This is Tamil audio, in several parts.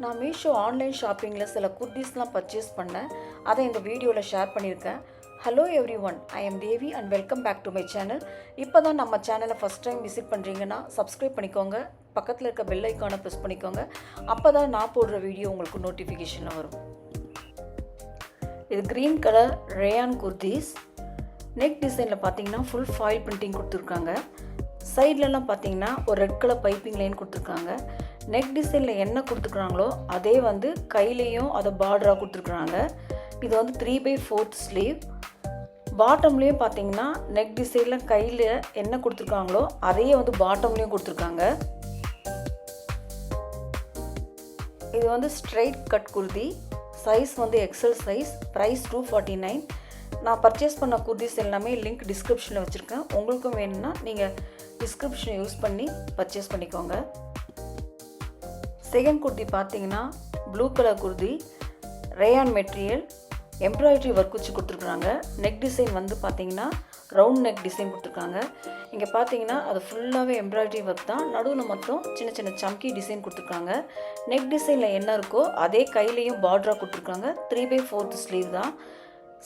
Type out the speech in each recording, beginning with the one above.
நான் மீஷோ ஆன்லைன் ஷாப்பிங்கில் சில குர்தீஸ்லாம் பர்ச்சேஸ் பண்ணேன். அதை இந்த வீடியோவில் ஷேர் பண்ணியிருக்கேன். Hello everyone, I am Devi and welcome back to my channel. இப்போ தான் நம்ம சேனலை ஃபஸ்ட் டைம் விசிட் பண்ணுறீங்கன்னா சப்ஸ்கிரைப் பண்ணிக்கோங்க. பக்கத்தில் இருக்க பெல் ஐக்கானை ப்ரெஸ் பண்ணிக்கோங்க. அப்போ தான் நான் போடுற வீடியோ உங்களுக்கு நோட்டிஃபிகேஷனில் வரும். இது green colour rayon kurtis. Neck டிசைனில் பார்த்தீங்கன்னா ஃபுல் ஃபாயில் பிரிண்டிங் கொடுத்துருக்காங்க. சைட்லலாம் பார்த்தீங்கன்னா ஒரு ரெட் கலர் பைப்பிங் லைன் கொடுத்துருக்காங்க. நெக் டிசைனில் என்ன கொடுத்துருக்குறாங்களோ அதே கையிலையும் அதை பார்டராக கொடுத்துருக்குறாங்க. இது 3/4 ஸ்லீவ். பாட்டம்லேயும் பார்த்தீங்கன்னா நெக் டிசைனில் கையில் என்ன கொடுத்துருக்காங்களோ அதையே பாட்டம்லேயும் கொடுத்துருக்காங்க. இது straight cut kurti. Size XL size. Price 249. நான் பர்ச்சேஸ் பண்ண குர்திஸ் எல்லாமே லிங்க் டிஸ்கிரிப்ஷனில் வச்சுருக்கேன். உங்களுக்கும் வேணும்னா நீங்கள் டிஸ்கிரிப்ஷனை யூஸ் பண்ணி பர்ச்சேஸ் பண்ணிக்கோங்க. செகண்ட் குர்தி பார்த்தீங்கன்னா blue colour kurti. Rayon material, embroidery work வச்சு கொடுத்துருக்குறாங்க. நெக் டிசைன் பார்த்தீங்கன்னா ரவுண்ட் நெக் டிசைன் கொடுத்துருக்காங்க. இங்கே பார்த்தீங்கன்னா அது ஃபுல்லாகவே எம்ப்ராய்டரி ஒர்க் தான். நடுவில் மட்டும் சின்ன சின்ன சம்கி டிசைன் கொடுத்துருக்காங்க. நெக் டிசைனில் என்ன இருக்கோ அதே கையிலையும் பார்டராக கொடுத்துருக்காங்க. 3/4 ஸ்லீவ் தான்.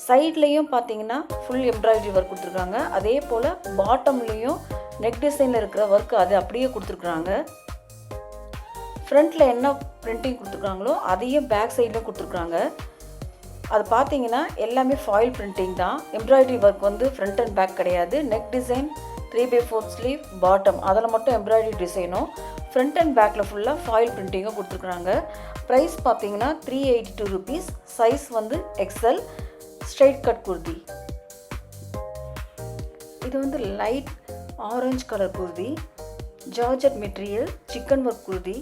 சைட்லேயும் பார்த்தீங்கன்னா ஃபுல் எம்ப்ராய்டரி ஒர்க் கொடுத்துருக்காங்க. அதே போல் பாட்டம்லேயும் நெக் டிசைனில் இருக்கிற ஒர்க் அது அப்படியே கொடுத்துருக்குறாங்க. ஃப்ரண்ட்டில் என்ன பிரிண்டிங் கொடுத்துருக்காங்களோ அதையும் பேக் சைட்லையும் கொடுத்துருக்குறாங்க. அது பார்த்தீங்கன்னா எல்லாமே ஃபாயில் பிரிண்டிங் தான். Embroidery work front and back கிடையாது. நெக் டிசைன் 3/4 ஸ்லீவ், பாட்டம் அதில் மட்டும் எம்ப்ராய்டரி டிசைனும், ஃப்ரண்ட் அண்ட் பேக்கில் ஃபுல்லாக ஃபாயில் பிரிண்டிங்கும் கொடுத்துருக்குறாங்க. ப்ரைஸ் பார்த்தீங்கன்னா 382 rupees. Size XL. Straight cut kurti. இது light orange colour kurti. Georgette material, chikan work kurti.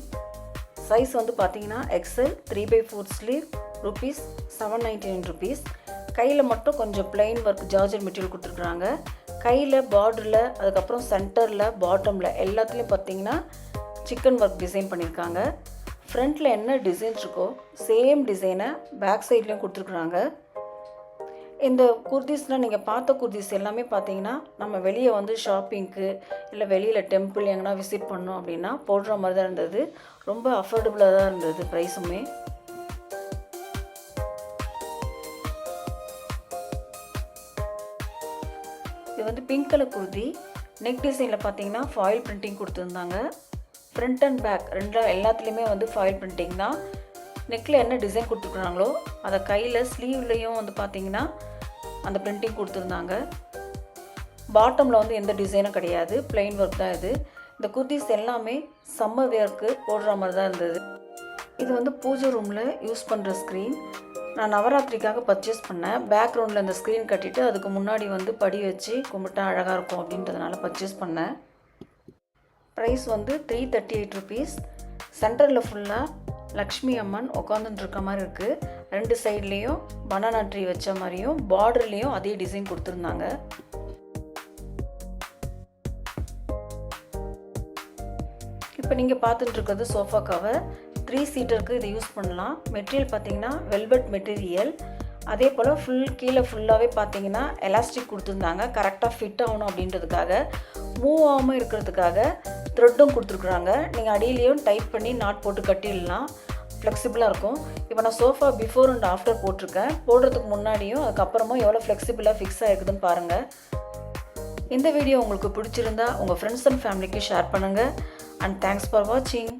Size பார்த்தீங்கன்னா எக்ஸல். 3/4 ஸ்லீவ். Rupees 799 rupees. கையில் மட்டும் கொஞ்சம் பிளெயின் ஒர்க் ஜார்ஜெட் மெட்டீரியல் கொடுத்துருக்குறாங்க. கையில் பார்டரில், அதுக்கப்புறம் சென்டரில், பாட்டமில் எல்லாத்துலேயும் பார்த்தீங்கன்னா சிக்கன் ஒர்க் டிசைன் பண்ணியிருக்காங்க. ஃப்ரண்ட்டில் என்ன டிசைன் இருக்கோ சேம் டிசைனை பேக் சைட்லேயும் கொடுத்துருக்குறாங்க. இந்த குர்தீஸ்னால் நீங்கள் பார்த்த குர்தீஸ் எல்லாமே பார்த்தீங்கன்னா நம்ம வெளியே ஷாப்பிங்க்கு இல்லை வெளியில் டெம்பிள் எங்கன்னா விசிட் பண்ணோம் அப்படின்னா போடுற மாதிரி தான் இருந்தது. ரொம்ப அஃபோர்டபுளாக தான் இருந்தது ப்ரைஸுமே. இது பிங்க் கலர் குர்தி. நெக் டிசைனில் பார்த்தீங்கன்னா ஃபாயில் பிரிண்டிங் கொடுத்துருந்தாங்க. ஃப்ரண்ட் அண்ட் பேக் எல்லாத்துலேயுமே ஃபாயில் பிரிண்டிங் தான். நெக்கில் என்ன டிசைன் கொடுத்துருக்குறாங்களோ அதை கையில் ஸ்லீவ்லேயும் பார்த்தீங்கன்னா அந்த பிரிண்டிங் கொடுத்துருந்தாங்க. பாட்டமில் எந்த டிசைனும் கிடையாது, பிளெயின் ஒர்க் தான் இது. இந்த குர்தீஸ் எல்லாமே சம்மர் வேர்க்கு போடுற மாதிரி தான் இருந்தது. இது பூஜை ரூமில் யூஸ் பண்ணுற ஸ்க்ரீன். நான் நவராத்திரிக்காக பர்ச்சேஸ் பண்ணேன். பேக்ரவுண்டில் இந்த ஸ்க்ரீன் கட்டிட்டு அதுக்கு முன்னாடி படி வச்சு கும்பிட்டா அழகாக இருக்கும் அப்படின்றதுனால பர்ச்சேஸ் பண்ணேன். Price 338 rupees. சென்டரில் ஃபுல்லாக லக்ஷ்மி அம்மன் உட்காந்துட்டு இருக்க மாதிரி இருக்குது. 2 சைட்லேயும் பனானா ட்ரீ வச்ச மாதிரியும் பார்டர்லேயும் அதே டிசைன் கொடுத்துருந்தாங்க. இப்போ நீங்கள் பார்த்துட்டு இருக்கிறது சோஃபா கவர். 3 சீட்டருக்கு இது யூஸ் பண்ணலாம். மெட்டீரியல் பார்த்தீங்கன்னா வெல்வெட் மெட்டீரியல். அதே போல் கீழே ஃபுல்லாகவே பார்த்தீங்கன்னா எலாஸ்டிக் கொடுத்துருந்தாங்க. கரெக்டாக ஃபிட் ஆகணும் அப்படின்றதுக்காக, மூவ் ஆகாமல் இருக்கிறதுக்காக த்ரெட்டும் கொடுத்துருக்குறாங்க. நீங்கள் அடியிலையும் டைட் பண்ணி நாட் போட்டு கட்டிடலாம். ஃப்ளெக்சிபிளாக இருக்கும். இப்போ நான் சோஃபா பிஃபோர் அண்ட் ஆஃப்டர் போட்டிருக்கேன். போடுறதுக்கு முன்னாடியும் அதுக்கப்புறமும் எவ்வளோ ஃப்ளெக்சிபிளாக ஃபிக்ஸ் ஆகிருக்குதுன்னு பாருங்கள். இந்த வீடியோ உங்களுக்கு பிடிச்சிருந்தா உங்கள் ஃப்ரெண்ட்ஸ் அண்ட் ஃபேமிலிக்கு ஷேர் பண்ணுங்கள். அண்ட் தேங்க்ஸ் ஃபார் வாட்சிங்.